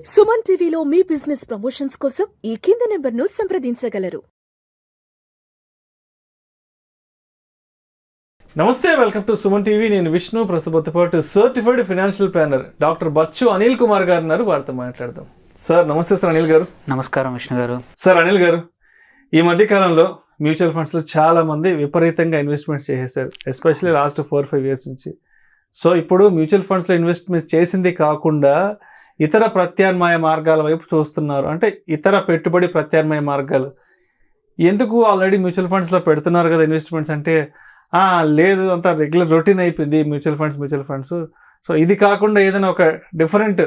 సుమన్ టీవీలో మీ business promotions కోసం ఈ కింది నెంబర్ను సంప్రదించగలరు. నమస్తే, వెల్కమ్ టు సుమన్ టీవీ. నేను విష్ణు. ప్రస్తుతం పాటు certified financial planner doctor Bachchu Anil Kumar గారు ఉన్నారు. వారితో మాట్లాడదాం. సార్ నమస్తే. సార్ అనిల్ గారు. నమస్కారం విష్ణు గారు. సార్ అనిల్ గారు, ఈ మధ్య కాలంలో మ్యూచువల్ ఫండ్స్లో చాలా మంది విపరీతంగా ఇన్వెస్ట్మెంట్స్ చేసేసారు, ఎస్పెషల్లీ లాస్ట్ 4-5 years నుంచి. సో ఇప్పుడు మ్యూచువల్ ఫండ్స్లో ఇన్వెస్ట్మెంట్ చేసింది కాకుండా ఇతర ప్రత్యామ్నాయ మార్గాల వైపు చూస్తున్నారు. అంటే ఇతర పెట్టుబడి ప్రత్యామ్నాయ మార్గాలు ఎందుకు ఆల్రెడీ మ్యూచువల్ ఫండ్స్లో పెడుతున్నారు కదా ఇన్వెస్ట్మెంట్స్ అంటే, లేదు అంతా రెగ్యులర్ రొటీన్ అయిపోయింది మ్యూచువల్ ఫండ్స్. సో ఇది కాకుండా ఏదైనా ఒక డిఫరెంట్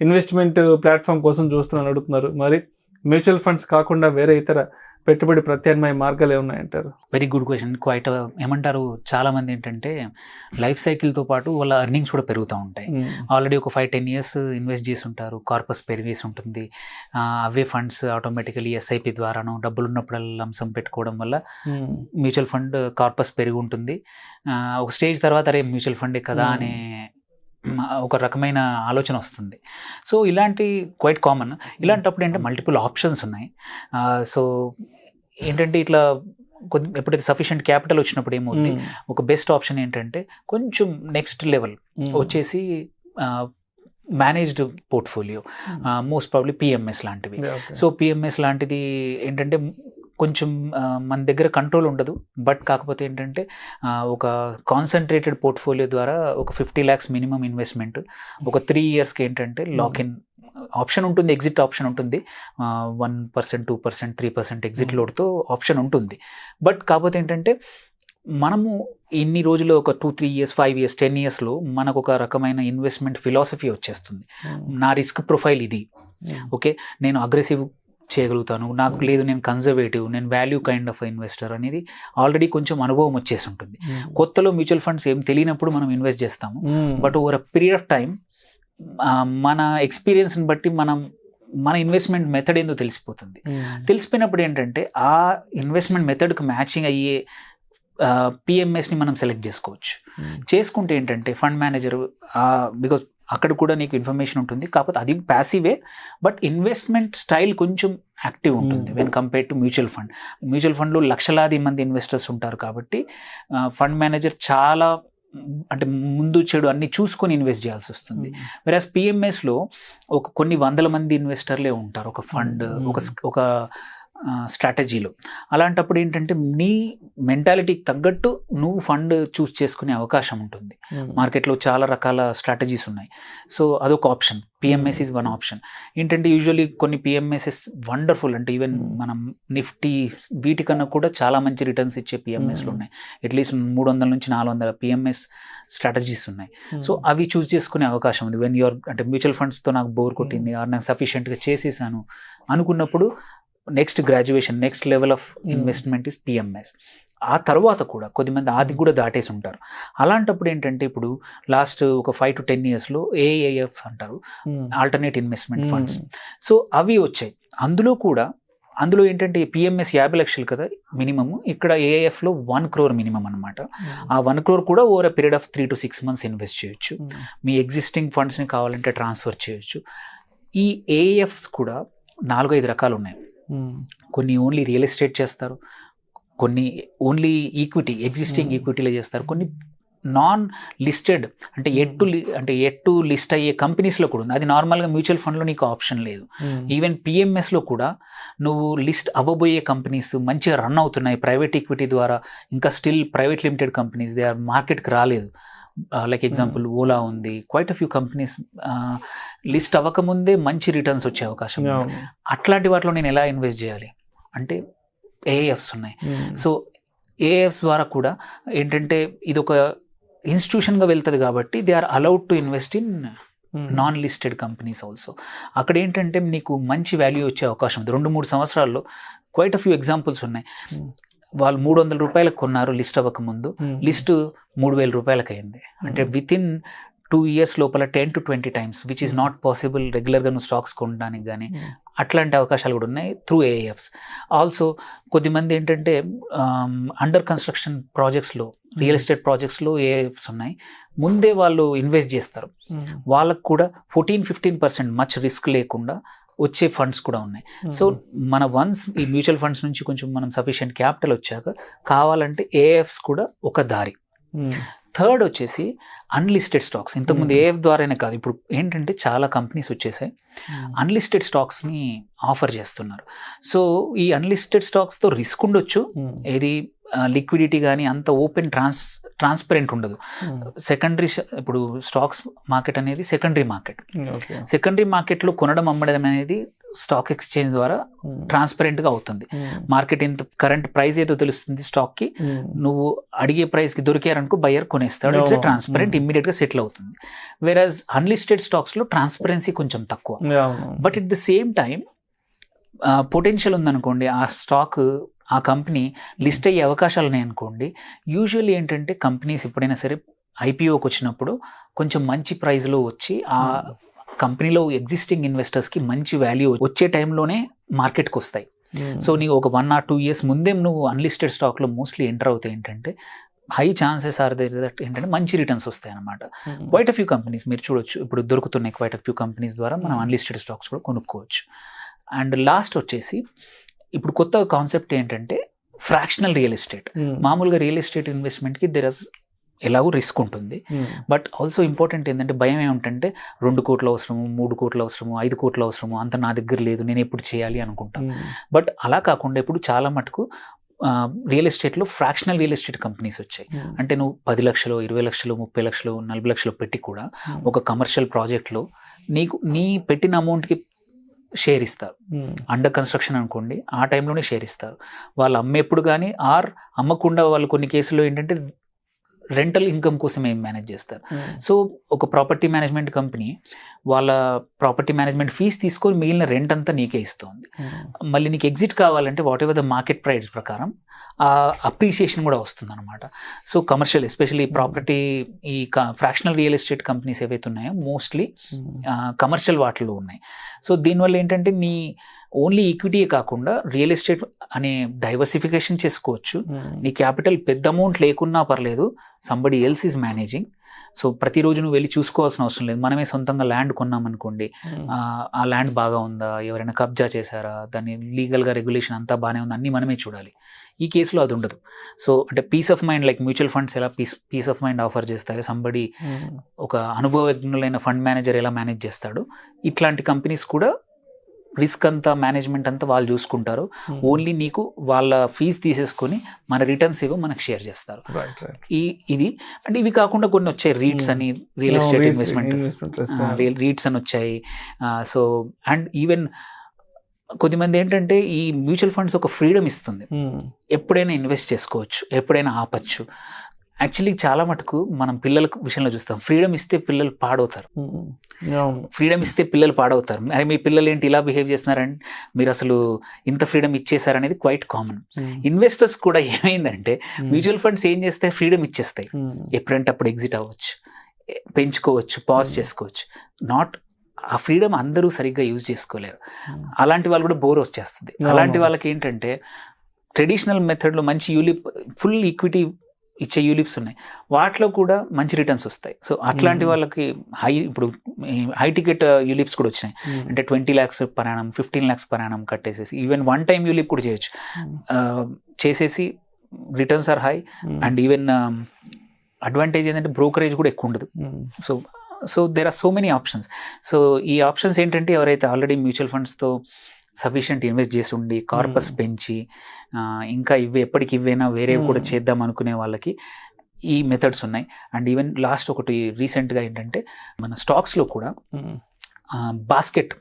ఇన్వెస్ట్మెంట్ ప్లాట్ఫామ్ కోసం చూస్తున్నాను అడుగుతున్నారు. మరి మ్యూచువల్ ఫండ్స్ కాకుండా వేరే ఇతర పెట్టుబడి ప్రత్యామ్నాయ మార్గాలు ఏమున్నాయంటారు? Very good question. క్వైట్ ఏమంటారు, చాలా మంది ఏంటంటే లైఫ్ సైకిల్తో పాటు వాళ్ళ ఎర్నింగ్స్ కూడా పెరుగుతూ ఉంటాయి. ఆల్రెడీ ఒక 5-10 years ఇన్వెస్ట్ చేసి ఉంటారు, కార్పస్ పెరిగేసి ఉంటుంది. అవే ఫండ్స్ ఆటోమేటికలీ ఎస్ఐపి ద్వారాను డబ్బులు ఉన్నప్పుడల్లా లంసం పెట్టుకోవడం వల్ల మ్యూచువల్ ఫండ్ కార్పస్ పెరిగి ఉంటుంది. ఒక స్టేజ్ తర్వాత అరే మ్యూచువల్ ఫండే కదా అనే ఒక రకమైన ఆలోచన వస్తుంది. సో ఇలాంటి క్వైట్ కామన్. ఇలాంటప్పుడు ఏంటంటే మల్టిపుల్ ఆప్షన్స్ ఉన్నాయి. సో ఏంటంటే ఇట్లా ఎప్పుడైతే సఫిషియెంట్ క్యాపిటల్ వచ్చినప్పుడు ఏమవుతుంది, ఒక బెస్ట్ ఆప్షన్ ఏంటంటే కొంచెం నెక్స్ట్ లెవెల్ వచ్చేసి managed portfolio, most probably PMS లాంటివి. సో పిఎంఎస్ లాంటిది ఏంటంటే కొంచెం మన దగ్గర కంట్రోల్ ఉండదు, బట్ కాకపోతే ఏంటంటే ఒక కాన్సన్ట్రేటెడ్ పోర్ట్ఫోలియో ద్వారా ఒక 50 lakhs మినిమం ఇన్వెస్ట్మెంట్, ఒక 3 yearsకి ఏంటంటే లాక్ ఇన్ ఆప్షన్ ఉంటుంది, ఎగ్జిట్ ఆప్షన్ ఉంటుంది. 1%, 2%, 3% ఎగ్జిట్ లోడ్తో ఆప్షన్ ఉంటుంది. బట్ కాకపోతే ఏంటంటే మనము ఇన్ని రోజులు ఒక 2-3 years, 5 years, 10 yearsలో మనకు ఒక రకమైన ఇన్వెస్ట్మెంట్ ఫిలాసఫీ వచ్చేస్తుంది. నా రిస్క్ ప్రొఫైల్ ఇది, ఓకే, నేను అగ్రెసివ్ చేయగలుగుతాను, నాకు లేదు నేను కన్జర్వేటివ్, నేను వాల్యూ కైండ్ ఆఫ్ ఇన్వెస్టర్ అనేది ఆల్రెడీ కొంచెం అనుభవం వచ్చేసి ఉంటుంది. కొత్తలో మ్యూచువల్ ఫండ్స్ ఏం తెలియనప్పుడు మనం ఇన్వెస్ట్ చేస్తాము, but over a period of time మన ఎక్స్పీరియన్స్ని బట్టి మన ఇన్వెస్ట్మెంట్ మెథడ్ ఏందో తెలిసిపోతుంది. తెలిసిపోయినప్పుడు ఏంటంటే ఆ ఇన్వెస్ట్మెంట్ మెథడ్కి మ్యాచింగ్ అయ్యే పిఎంఎస్ని మనం సెలెక్ట్ చేసుకోవచ్చు. చేసుకుంటే ఏంటంటే ఫండ్ మేనేజర్, బికాజ్ అక్కడ కూడా నీకు ఇన్ఫర్మేషన్ ఉంటుంది, కాకపోతే అది ప్యాసివే, బట్ ఇన్వెస్ట్మెంట్ స్టైల్ కొంచెం యాక్టివ్ ఉంటుంది when compare to mutual fund. Mutual ఫండ్లో లక్షలాది మంది ఇన్వెస్టర్స్ ఉంటారు కాబట్టి ఫండ్ మేనేజర్ చాలా అంటే ముందు చెడు అన్ని చూసుకొని ఇన్వెస్ట్ చేయాల్సి వస్తుంది. వెరాస్ పిఎంఎస్లో కొన్ని వందల మంది ఇన్వెస్టర్లే ఉంటారు ఒక ఫండ్, ఒక స్ట్రాటజీలో. అలాంటప్పుడు ఏంటంటే నీ మెంటాలిటీకి తగ్గట్టు నువ్వు ఫండ్ చూస్ చేసుకునే అవకాశం ఉంటుంది. మార్కెట్లో చాలా రకాల స్ట్రాటజీస్ ఉన్నాయి. సో అదొక option. PMS is one option. ఏంటంటే యూజువల్లీ కొన్ని పిఎంఎస్ఎస్ వండర్ఫుల్, అంటే ఈవెన్ మనం నిఫ్టీ వీటికన్నా కూడా చాలా మంచి రిటర్న్స్ ఇచ్చే పిఎంఎస్లు ఉన్నాయి. అట్లీస్ట్ 300 నుంచి 400 పిఎంఎస్ స్ట్రాటజీస్ ఉన్నాయి. సో అవి చూస్ చేసుకునే అవకాశం ఉంది. వెన్ యూఆర్ అంటే మ్యూచువల్ ఫండ్స్తో నాకు బోర్ కొట్టింది, నాకు సఫిషియెంట్గా చేసేసాను అనుకున్నప్పుడు next graduation, next level of investment is PMS. ఆ తర్వాత కూడా కొద్దిమంది అది కూడా దాటేసి ఉంటారు. అలాంటప్పుడు ఏంటంటే ఇప్పుడు లాస్ట్ ఒక 5-10 yearsలో ఏఐఎఫ్ అంటారు, ఆల్టర్నేట్ ఇన్వెస్ట్మెంట్ ఫండ్స్. సో అవి వచ్చాయి. అందులో ఏంటంటే పిఎంఎస్ 50 లక్షలు కదా మినిమమ్, ఇక్కడ ఏఐఎఫ్లో 1 crore మినిమం అనమాట. ఆ 1 crore కూడా over a period of 3 to 6 months invest చేయొచ్చు. మీ ఎగ్జిస్టింగ్ ఫండ్స్ని కావాలంటే ట్రాన్స్ఫర్ చేయొచ్చు. ఈ ఏఐఎఫ్స్ కూడా 4-5 రకాలు ఉన్నాయి. కొన్ని ఓన్లీ రియల్ ఎస్టేట్ చేస్తారు, కొన్ని ఓన్లీ ఈక్విటీ, ఎగ్జిస్టింగ్ ఈక్విటీలో చేస్తారు, కొన్ని నాన్ లిస్టెడ్ అంటే ఎట్ టు లిస్ట్ అయ్యే కంపెనీస్లో కూడా ఉంది. అది నార్మల్గా మ్యూచువల్ ఫండ్లో నీకు ఆప్షన్ లేదు. ఈవెన్ పిఎంఎస్లో కూడా నువ్వు లిస్ట్ అవ్వబోయే కంపెనీస్ మంచిగా రన్ అవుతున్నాయి ప్రైవేట్ ఈక్విటీ ద్వారా, ఇంకా still private limited companies they are మార్కెట్కి రాలేదు. లైక్ ఎగ్జాంపుల్ ఓలా ఉంది, quite a few companies list అవ్వకముందే మంచి రిటర్న్స్ వచ్చే అవకాశం ఉంది. అట్లాంటి వాటిలో నేను ఎలా ఇన్వెస్ట్ చేయాలి అంటే ఏఎఫ్స్ ఉన్నాయి. సో ఏఎఫ్స్ ద్వారా కూడా ఏంటంటే ఇది ఒక ఇన్స్టిట్యూషన్గా వెళ్తుంది కాబట్టి they are allowed to invest in non listed companies also. అక్కడ ఏంటంటే నీకు మంచి వాల్యూ వచ్చే అవకాశం ఉంది. 2-3 సంవత్సరాల్లో క్వైట్ అ ఫ్యూ ఎగ్జాంపుల్స్ ఉన్నాయి. వాళ్ళు 300 రూపాయలకు కొన్నారు లిస్ట్ అవ్వకముందు, లిస్ట్ 3,000 రూపాయలకి అయింది. అంటే విత్ ఇన్ 2 years లోపల 10 to 20 times, which is not possible రెగ్యులర్గా నువ్వు స్టాక్స్ కొనడానికి కానీ. అట్లాంటి అవకాశాలు కూడా ఉన్నాయి త్రూ ఏఎఫ్స్. ఆల్సో కొద్దిమంది ఏంటంటే అండర్ కన్స్ట్రక్షన్ ప్రాజెక్ట్స్లో, రియల్ ఎస్టేట్ ప్రాజెక్ట్స్లో ఏఎఫ్స్ ఉన్నాయి, ముందే వాళ్ళు ఇన్వెస్ట్ చేస్తారు. వాళ్ళకు కూడా 14-15% మచ్ రిస్క్ లేకుండా వచ్చే ఫండ్స్ కూడా ఉన్నాయి. సో మన వన్స్ ఈ మ్యూచువల్ ఫండ్స్ నుంచి కొంచెం మనం సఫిషియెంట్ క్యాపిటల్ వచ్చాక కావాలంటే ఏఎఫ్స్ కూడా ఒక దారి. థర్డ్ వచ్చేసి అన్లిస్టెడ్ స్టాక్స్. ఇంతకుముందు ఏఎఫ్ ద్వారానే కాదు, ఇప్పుడు ఏంటంటే చాలా కంపెనీస్ వచ్చేసాయి అన్లిస్టెడ్ స్టాక్స్ని ఆఫర్ చేస్తున్నారు. సో ఈ అన్లిస్టెడ్ స్టాక్స్తో రిస్క్ ఉండొచ్చు, ఏది లిక్విడిటీ కానీ అంత ఓపెన్ ట్రాన్స్పరెంట్ ఉండదు. సెకండరీ, ఇప్పుడు స్టాక్స్ మార్కెట్ అనేది సెకండరీ మార్కెట్. సెకండరీ మార్కెట్లో కొనడం అమ్మడం అనేది స్టాక్ ఎక్స్చేంజ్ ద్వారా ట్రాన్స్పరెంట్గా అవుతుంది. మార్కెట్ ఇంత కరెంట్ ప్రైస్ ఏదో తెలుస్తుంది స్టాక్కి, నువ్వు అడిగే ప్రైస్కి దొరికారనుకో బయ్యర్ కొనేస్తాడు, ఇట్స్ ట్రాన్స్పరెంట్, ఇమ్మీడియట్గా సెటిల్ అవుతుంది. వేరస్ అన్లిస్టెడ్ స్టాక్స్లో ట్రాన్స్పరెన్సీ కొంచెం తక్కువ, but at the same time potential ఉందనుకోండి, ఆ స్టాక్ ఆ కంపెనీ లిస్ట్ అయ్యే అవకాశాలు ఉన్నాయి అనుకోండి. యూజువల్లీ ఏంటంటే కంపెనీస్ ఎప్పుడైనా సరే ఐపీఓకి వచ్చినప్పుడు కొంచెం మంచి ప్రైస్లో వచ్చి ఆ కంపెనీలో ఎగ్జిస్టింగ్ ఇన్వెస్టర్స్కి మంచి వాల్యూ వచ్చే టైంలోనే మార్కెట్కి వస్తాయి. సో నీకు ఒక 1 or 2 years ముందే నువ్వు అన్లిస్టెడ్ స్టాక్లో మోస్ట్లీ ఎంటర్ అవుతాయి ఏంటంటే high chances are there that ఏంటంటే మంచి రిటర్న్స్ వస్తాయి అనమాట. క్వైట్ అ ఫ్యూ కంపెనీస్ మీరు చూడొచ్చు, ఇప్పుడు దొరుకుతున్నాయి క్వైట్ అ ఫ్యూ కంపెనీస్ ద్వారా మనం అన్లిస్టెడ్ స్టాక్స్ కూడా కొనుక్కోవచ్చు. అండ్ లాస్ట్ వచ్చేసి ఇప్పుడు కొత్త కాన్సెప్ట్ ఏంటంటే ఫ్రాక్షనల్ రియల్ ఎస్టేట్. మామూలుగా రియల్ ఎస్టేట్ ఇన్వెస్ట్మెంట్కి దెర్ ఇస్ ఎలాగో రిస్క్ ఉంటుంది, బట్ ఆల్సో ఇంపార్టెంట్ ఏంటంటే భయం ఏమిటంటే 2 కోట్లు అవసరము, 3 కోట్లు అవసరము, 5 కోట్లు అవసరము, అంత నా దగ్గర లేదు, నేను ఎప్పుడు చేయాలి అనుకుంటాను. బట్ అలా కాకుండా ఇప్పుడు చాలా మటుకు రియల్ ఎస్టేట్లో ఫ్రాక్షనల్ రియల్ ఎస్టేట్ కంపెనీస్ వచ్చాయి. అంటే నువ్వు 10 లక్షలు, 20 లక్షలు, 30 లక్షలు, 40 లక్షలు పెట్టి కూడా ఒక కమర్షియల్ ప్రాజెక్ట్లో నీకు నీ పెట్టిన అమౌంట్కి షేర్ ఇస్తారు. అండర్ కన్స్ట్రక్షన్ అనుకోండి, ఆ టైంలోనే షేర్ ఇస్తారు. వాళ్ళు అమ్మేప్పుడు కానీ ఆర్ అమ్మకుండా వాళ్ళు కొన్ని కేసుల్లో ఏంటంటే రెంటల్ ఇన్కమ్ కోసం ఏం మేనేజ్ చేస్తారు. సో ఒక ప్రాపర్టీ మేనేజ్మెంట్ కంపెనీ వాళ్ళ ప్రాపర్టీ మేనేజ్మెంట్ ఫీజు తీసుకొని మిగిలిన రెంట్ అంతా నీకే ఇస్తుంది. మళ్ళీ నీకు ఎగ్జిట్ కావాలంటే what ever the market price ప్రకారం ఆ అప్రిసియేషన్ కూడా వస్తుంది అనమాట. సో కమర్షియల్ ఎస్పెషల్లీ ప్రాపర్టీ ఈ ఫ్రాక్షనల్ రియల్ ఎస్టేట్ కంపెనీస్ ఏవైతే ఉన్నాయో మోస్ట్లీ కమర్షియల్ వాటిలో ఉన్నాయి. సో దీనివల్ల ఏంటంటే నీ ఓన్లీ ఈక్విటీయే కాకుండా రియల్ ఎస్టేట్ అనే డైవర్సిఫికేషన్ చేసుకోవచ్చు. నీ క్యాపిటల్ పెద్ద అమౌంట్ లేకున్నా పర్లేదు, somebody else is managing. So ప్రతిరోజు నువ్వు వెళ్ళి చూసుకోవాల్సిన అవసరం లేదు. మనమే సొంతంగా ల్యాండ్ కొన్నామనుకోండి, ఆ ల్యాండ్ బాగా ఉందా, ఎవరైనా కబ్జా చేశారా, దాన్ని లీగల్గా రెగ్యులేషన్ అంతా బాగానే ఉందా, అన్నీ మనమే చూడాలి. ఈ కేసులో అది ఉండదు. సో అంటే peace of mind, like mutual funds ఎలా పీస్ ఆఫ్ మైండ్ ఆఫర్ చేస్తాయో, సంబడి ఒక అనుభవజ్ఞులైన ఫండ్ మేనేజర్ ఎలా మేనేజ్ చేస్తాడో, ఇట్లాంటి కంపెనీస్ కూడా రిస్క్ అంతా మేనేజ్మెంట్ అంతా వాళ్ళు చూసుకుంటారు. ఓన్లీ నీకు వాళ్ళ ఫీజు తీసేసుకొని మన రిటర్న్స్ ఏవో మనకు షేర్ చేస్తారు. ఇది అంటే ఇవి కాకుండా కొన్ని వచ్చాయి, రీట్స్ అని, రియల్ ఎస్టేట్ ఇన్వెస్ట్మెంట్ రీట్స్ అని వచ్చాయి. సో అండ్ ఈవెన్ కొద్దిమంది ఏంటంటే ఈ మ్యూచువల్ ఫండ్స్ ఒక ఫ్రీడమ్ ఇస్తుంది, ఎప్పుడైనా ఇన్వెస్ట్ చేసుకోవచ్చు, ఎప్పుడైనా ఆపచ్చు. యాక్చువల్లీ చాలా మటుకు మనం పిల్లల విషయంలో చూస్తాం, ఫ్రీడమ్ ఇస్తే పిల్లలు పాడవుతారు, ఫ్రీడమ్ ఇస్తే పిల్లలు పాడవుతారు. అరే మీ పిల్లలు ఏంటి ఇలా బిహేవ్ చేస్తున్నారంటే మీరు అసలు ఇంత ఫ్రీడమ్ ఇచ్చేసారనేది క్వైట్ కామన్. ఇన్వెస్టర్స్ కూడా ఏమైందంటే మ్యూచువల్ ఫండ్స్ ఏం చేస్తాయి, ఫ్రీడమ్ ఇచ్చేస్తాయి, ఎప్పుడంటే అప్పుడు ఎగ్జిట్ అవ్వచ్చు, పెంచుకోవచ్చు, పాజ్ చేసుకోవచ్చు. నాట్ ఆ ఫ్రీడమ్ అందరూ సరిగ్గా యూజ్ చేసుకోలేరు. అలాంటి వాళ్ళు కూడా బోర్ వచ్చేస్తుంది. అలాంటి వాళ్ళకి ఏంటంటే ట్రెడిషనల్ మెథడ్లో మంచి యూలిప్, ఫుల్ ఈక్విటీ ఇచ్చే యూలిప్స్ ఉన్నాయి, వాటిలో కూడా మంచి రిటర్న్స్ వస్తాయి. సో అట్లాంటి వాళ్ళకి ఇప్పుడు హై టికెట్ యూలిప్స్ కూడా వచ్చినాయి. అంటే 20 lakhs per annum, 15 lakhs per annum కట్టేసేసి ఈవెన్ 1 time యూలిప్ కూడా చేయొచ్చు, చేసేసి returns are high. And even advantage ఏంటంటే బ్రోకరేజ్ కూడా ఎక్కువ ఉండదు. So there are so many options. So ఈ ఆప్షన్స్ ఏంటంటే ఎవరైతే ఆల్రెడీ మ్యూచువల్ ఫండ్స్తో సఫిషియెంట్ ఇన్వెస్ట్ చేసి ఉండి కార్పస్ పెంచి ఇంకా ఎప్పటికి ఇవ్వైనా వేరే కూడా చేద్దాం అనుకునే వాళ్ళకి ఈ మెథడ్స్ ఉన్నాయి. అండ్ ఈవెన్ లాస్ట్ ఒకటి రీసెంట్గా ఏంటంటే మన స్టాక్స్లో కూడా బాస్కెట్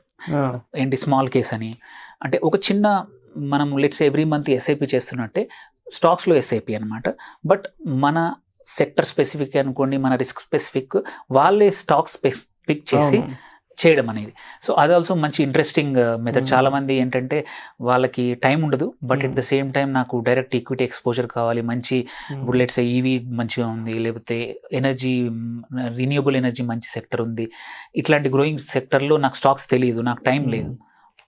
ఏంటి స్మాల్ కేస్ అని, అంటే ఒక చిన్న మనం లెట్స్ ఎవ్రీ మంత్ ఎస్ఐపి చేస్తున్నట్టే స్టాక్స్లో ఎస్ఐపి అనమాట. బట్ మన సెక్టర్ స్పెసిఫిక్ అనుకోండి, మన రిస్క్ స్పెసిఫిక్ వాళ్ళే స్టాక్స్ పిక్ చేసి చేయడం అనేది. సో అది ఆల్సో మంచి ఇంట్రెస్టింగ్ మెథడ్. చాలా మంది ఏంటంటే వాళ్ళకి టైం ఉండదు, but at the same time నాకు డైరెక్ట్ ఈక్విటీ ఎక్స్పోజర్ కావాలి, మంచి ఇప్పుడు లెట్స్ ఈవీ మంచిగా ఉంది, లేకపోతే ఎనర్జీ రిన్యూబుల్ ఎనర్జీ మంచి సెక్టర్ ఉంది, ఇట్లాంటి గ్రోయింగ్ సెక్టర్లో నాకు స్టాక్స్ తెలియదు, నాకు టైం లేదు,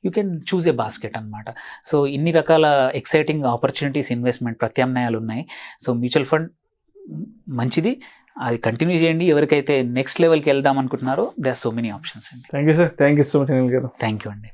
you can choose a basket అనమాట. సో ఇన్ని రకాల ఎక్సైటింగ్ ఆపర్చునిటీస్, ఇన్వెస్ట్మెంట్ ప్రత్యామ్నాయాలు ఉన్నాయి. సో మ్యూచువల్ ఫండ్ మంచిది, అది కంటిన్యూ చేయండి. ఎవరికైతే నెక్స్ట్ లెవెల్కి వెళ్దాం అనుకుంటున్నారో they are so many options అండి. Thank you sir, thank you so much Anil garu. Thank you అండి.